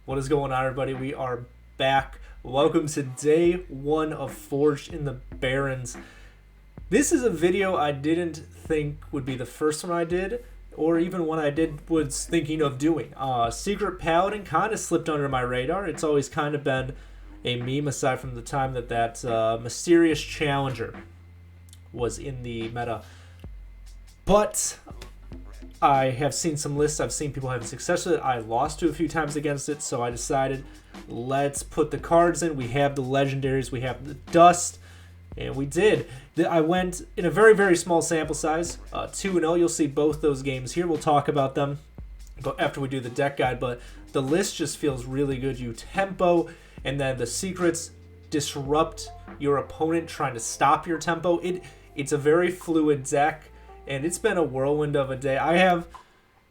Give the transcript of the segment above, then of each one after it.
What is going on, everybody? We are back. Welcome to day one of Forged in the Barrens. This is a video I didn't think would be the first one I did, or even one I was thinking of doing. Secret Paladin kind of slipped under my radar. It's always kind of been a meme, aside from the time that mysterious challenger was in the meta. But I have seen some lists. I've seen people having success with it. I lost to a few times against it, so I decided let's put the cards in. We have the legendaries, we have the dust, and we did. I went in a very, very small sample size, 2-0. You'll see both those games here. We'll talk about them after we do the deck guide, but the list just feels really good. You tempo, and then the secrets disrupt your opponent trying to stop your tempo. It's a very fluid deck. And it's been a whirlwind of a day. I have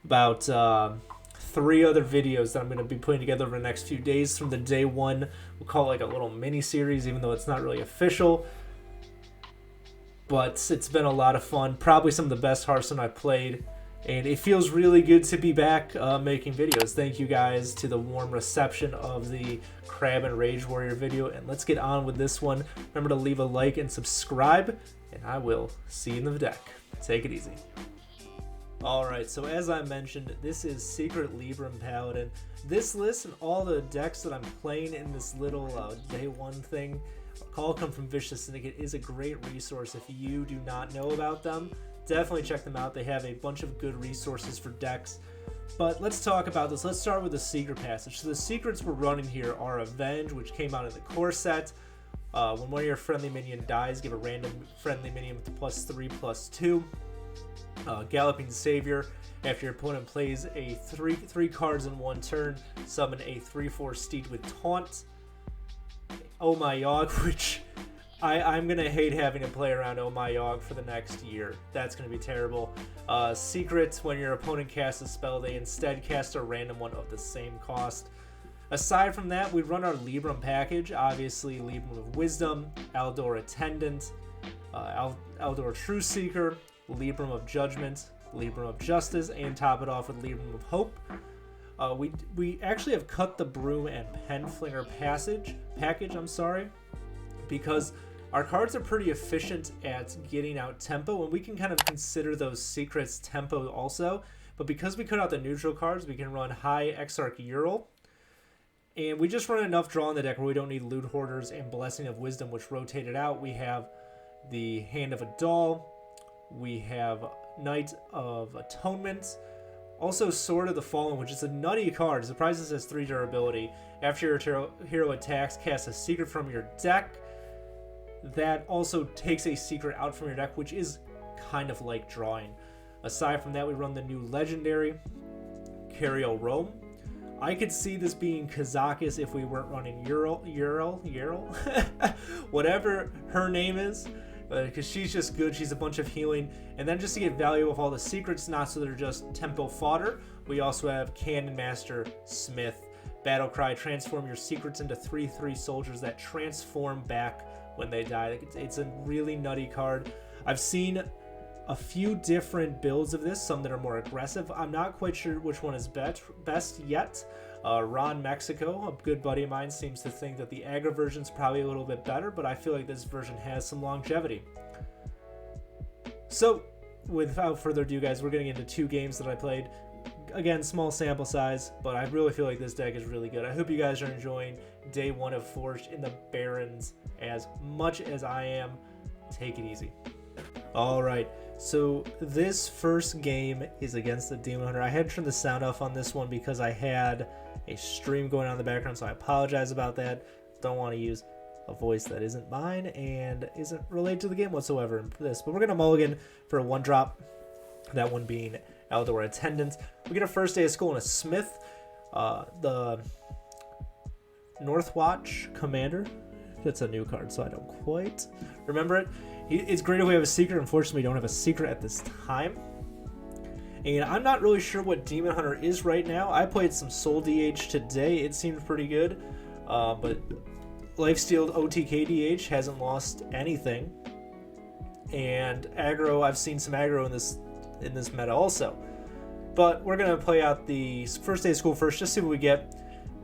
about 3 other videos that I'm going to be putting together over the next few days from the day one. We'll call it like a little mini-series, even though it's not really official. But it's been a lot of fun. Probably some of the best Hearthstone I've played. And it feels really good to be back making videos. Thank you guys to the warm reception of the Crab and Rage Warrior video. And let's get on with this one. Remember to leave a like and subscribe. And I will see you in the deck. Take it easy. Alright, so as I mentioned, this is Secret Libram Paladin. This list and all the decks that I'm playing in this little day one thing all come from Vicious Syndicate. Is a great resource. If you do not know about them, definitely check them out. They have a bunch of good resources for decks. But let's talk about this. Let's start with the secret passage. So the secrets we're running here are Avenge, which came out in the core set. When one of your friendly minion dies, give a random friendly minion with +3/+2. Galloping Savior. After your opponent plays a three cards in one turn, summon a 3/4 steed with taunt. Oh My Yogg, which I'm gonna hate having to play around Oh My Yogg for the next year. That's gonna be terrible. Secrets: when your opponent casts a spell, they instead cast a random one of the same cost. Aside from that, we run our Libram package. Obviously, Libram of Wisdom, Aldor Attendant, Aldor Truthseeker, Libram of Judgment, Libram of Justice, and top it off with Libram of Hope. We actually have cut the Broom and Penflinger package, because our cards are pretty efficient at getting out tempo, and we can kind of consider those secrets tempo also. But because we cut out the neutral cards, we can run high Exarch Ural. And we just run enough draw in the deck where we don't need Loot Hoarders and Blessing of Wisdom, which rotated out. We have the Hand of Adal. We have Knight of Atonement. Also Sword of the Fallen, which is a nutty card. Surprises has 3 durability. After your hero attacks, cast a secret from your deck. That also takes a secret out from your deck, which is kind of like drawing. Aside from that, we run the new legendary, Cariel Roame. I could see this being Kazakis if we weren't running Ural, whatever her name is, because she's just good. She's a bunch of healing. And then just to get value of all the secrets, not so they're just tempo fodder, we also have Cannon Master Smith. Battle Cry: transform your secrets into 3/3 soldiers that transform back when they die. It's a really nutty card. I've seen a few different builds of this, some that are more aggressive. I'm not quite sure which one is best yet. Ron Mexico, a good buddy of mine, seems to think that the aggro version is probably a little bit better, but I feel like this version has some longevity. So, without further ado, guys, we're getting into 2 games that I played. Again, small sample size, but I really feel like this deck is really good. I hope you guys are enjoying day one of Forged in the Barrens as much as I am. Take it easy. Alright, so this first game is against the Demon Hunter. I had to turn the sound off on this one because I had a stream going on in the background, so I apologize about that. Don't want to use a voice that isn't mine and isn't related to the game whatsoever in this. But we're going to mulligan for a 1-drop, that one being Aldor Attendant. We get a first day of school and a Smith. The Northwatch Commander. That's a new card, so I don't quite remember it. It's great if we have a secret. Unfortunately, we don't have a secret at this time. And I'm not really sure what Demon Hunter is right now. I played some Soul DH today. It seemed pretty good. But Lifesteal OTK DH hasn't lost anything. And aggro, I've seen some aggro in this meta also. But we're going to play out the first day of school first, just see what we get.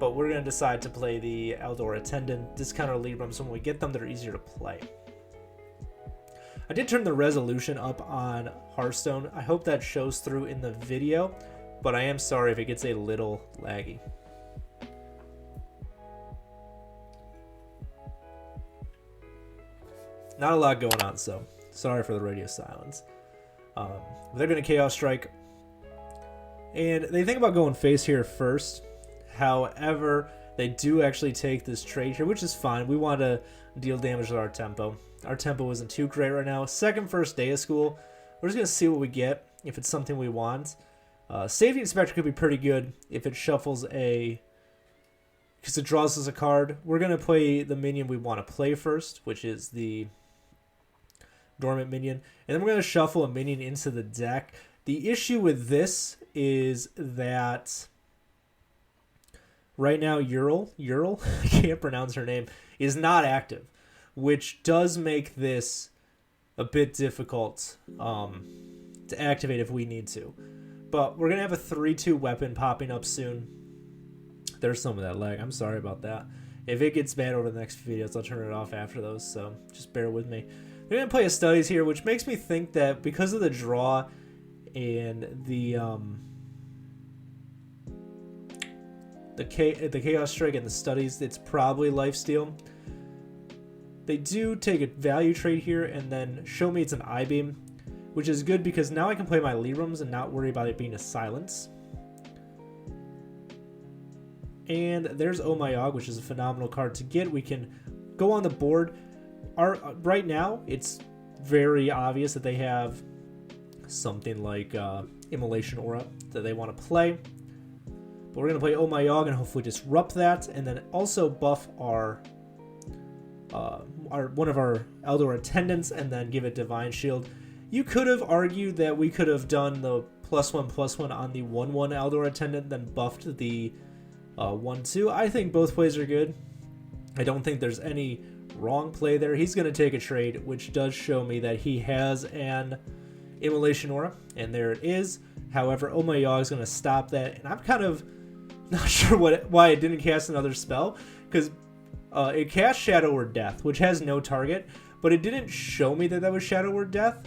but we're going to decide to play the Aldor Attendant, discount our Librams, so when we get them, they're easier to play. I did turn the resolution up on Hearthstone. I hope that shows through in the video, but I am sorry if it gets a little laggy. Not a lot going on, so sorry for the radio silence. They're going to Chaos Strike, and they think about going face here first. However, they do actually take this trade here, which is fine. We want to deal damage with our tempo. Our tempo isn't too great right now. First day of school. We're just going to see what we get, if it's something we want. Safety Inspector could be pretty good if it shuffles a... because it draws us a card. We're going to play the minion we want to play first, which is the Dormant minion. And then we're going to shuffle a minion into the deck. The issue with this is that right now Ural, I can't pronounce her name, is not active, which does make this a bit difficult to activate if we need to. But we're going to have a 3-2 weapon popping up soon. There's some of that lag. I'm sorry about that. If it gets bad over the next few videos, I'll turn it off after those, so just bear with me. They're going to play a Studies here, which makes me think that because of the draw and the Chaos Strike and the Studies, it's probably Lifesteal. They do take a value trade here and then show me it's an I-Beam, which is good because now I can play my Librams and not worry about it being a silence. And there's Oh My Yogg, which is a phenomenal card to get. We can go on the board. Right now, it's very obvious that they have something like Immolation Aura that they want to play. But we're going to play Oh My Yogg and hopefully disrupt that, and then also buff our one of our Aldor Attendants and then give it Divine Shield. You could have argued that we could have done the +1/+1 on the 1/1 Aldor Attendant, then buffed the 1/2. I think both plays are good. I don't think there's any wrong play there. He's going to take a trade, which does show me that he has an Immolation Aura, and there it is. However, Oh My Yogg is going to stop that, and I'm kind of not sure why it didn't cast another spell, because it cast Shadow Word Death, which has no target, but it didn't show me that was Shadow Word Death.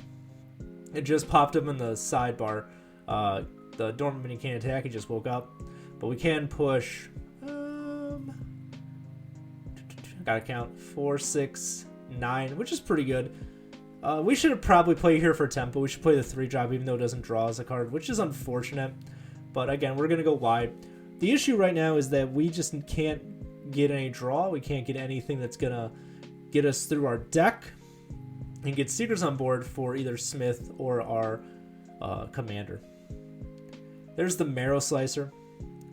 It just popped up in the sidebar. The Dormant minion can't attack, he just woke up. But we can push, gotta count, 4, 6, 9, which is pretty good. We should have probably played here for tempo. We should play the 3-drop even though it doesn't draw as a card, which is unfortunate. But again, we're going to go wide. The issue right now is that we just can't get any draw. We can't get anything that's going to get us through our deck and get Seekers on board for either Smith or our Commander. There's the Marrow Slicer,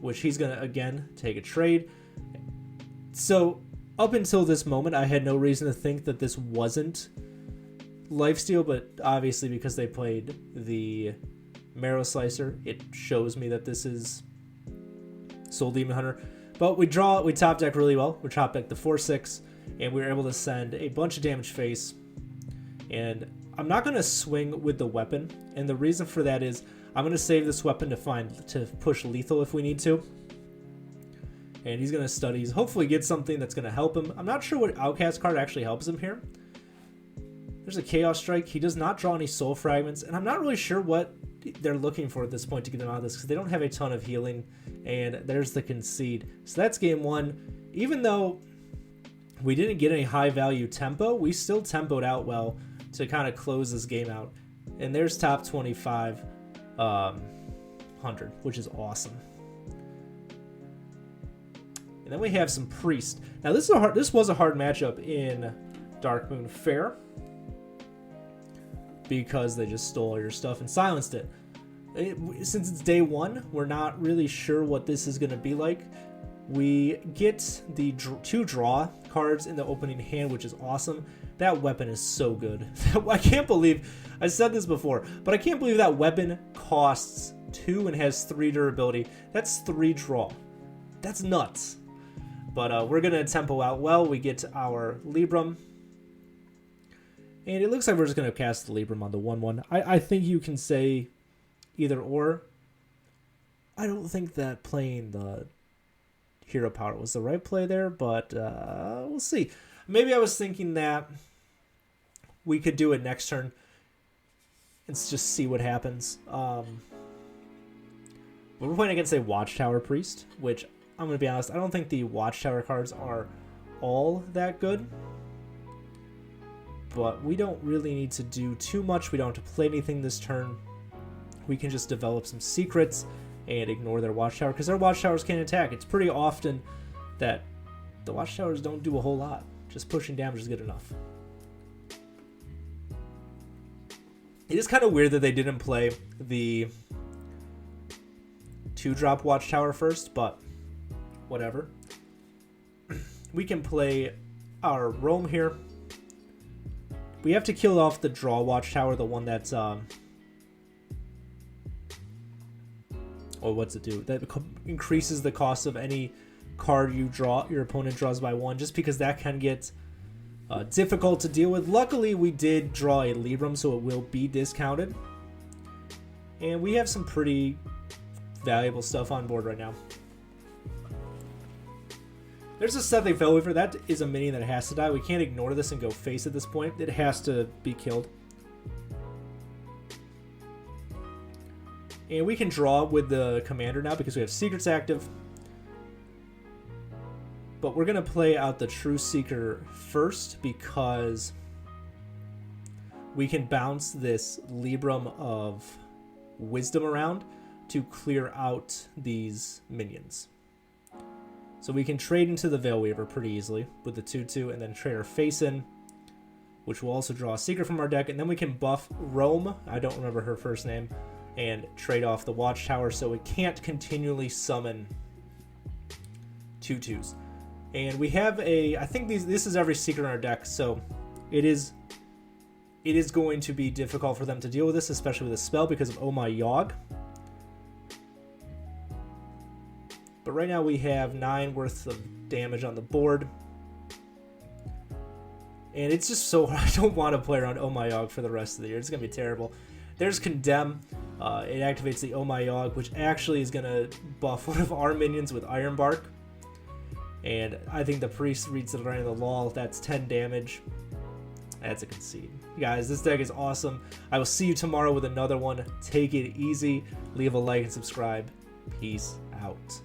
which he's going to, again, take a trade. So up until this moment, I had no reason to think that this wasn't Lifesteal, but obviously because they played the Marrow Slicer, it shows me that this is Soul Demon Hunter. But we top deck really well. We top deck the 4/6, and we were able to send a bunch of damage face. And I'm not going to swing with the weapon, and the reason for that is I'm going to save this weapon to push lethal if we need to. And he's going to Studies, hopefully get something that's going to help him. I'm not sure what Outcast card actually helps him here. There's a Chaos Strike. He does not draw any Soul Fragments, and I'm not really sure what they're looking for at this point to get him out of this because they don't have a ton of healing. And there's the Concede. So that's game one. Even though we didn't get any high value tempo, we still tempoed out well to kind of close this game out. And there's top 25 100, which is awesome. And then we have some Priest. Now this was a hard matchup in Darkmoon Faire because they just stole all your stuff and silenced it. Since it's day one, we're not really sure what this is going to be like. We get the 2 draw cards in the opening hand, which is awesome. That weapon is so good. I can't believe, I said this before, but I can't believe that weapon costs 2 and has 3 durability. That's 3 draw. That's nuts. But we're going to tempo out well. We get our Libram. And it looks like we're just going to cast the Libram on the 1/1. I think you can say either or. I don't think that playing the hero power was the right play there, but we'll see. Maybe I was thinking that we could do it next turn and just see what happens. But we're playing against a Watchtower Priest, which I'm going to be honest, I don't think the Watchtower cards are all that good. But we don't really need to do too much. We don't have to play anything this turn. We can just develop some secrets and ignore their Watchtower, because their Watchtowers can't attack. It's pretty often that the Watchtowers don't do a whole lot. Just pushing damage is good enough. It is kind of weird that they didn't play the 2-drop Watchtower first, but whatever. We can play our Roame here. We have to kill off the draw Watchtower, the one that's what's it do? That increases the cost of any card you draw, your opponent draws by 1, just because that can get difficult to deal with. Luckily, we did draw a Libram, so it will be discounted. And we have some pretty valuable stuff on board right now. There's a Sethic Veilweaver. That is a minion that has to die. We can't ignore this and go face at this point. It has to be killed. And we can draw with the commander now because we have secrets active. But we're going to play out the Truthseeker first because we can bounce this Libram of Wisdom around to clear out these minions. So we can trade into the Veilweaver pretty easily with the 2/2 and then trade our face in, which will also draw a secret from our deck. And then we can buff Roame, I don't remember her first name, and trade off the Watchtower so it can't continually summon 2/2s. And we have a, I think this is every secret in our deck, so it is going to be difficult for them to deal with this, especially with a spell because of My Yogg. But right now we have 9 worth of damage on the board. And it's just so hard. I don't want to play around My Yogg for the rest of the year. It's going to be terrible. There's Condemn. It activates the My Yogg, which actually is going to buff one of our minions with Iron Bark. And I think the Priest reads it around the law. That's 10 damage. That's a concede. Guys, this deck is awesome. I will see you tomorrow with another one. Take it easy. Leave a like and subscribe. Peace out.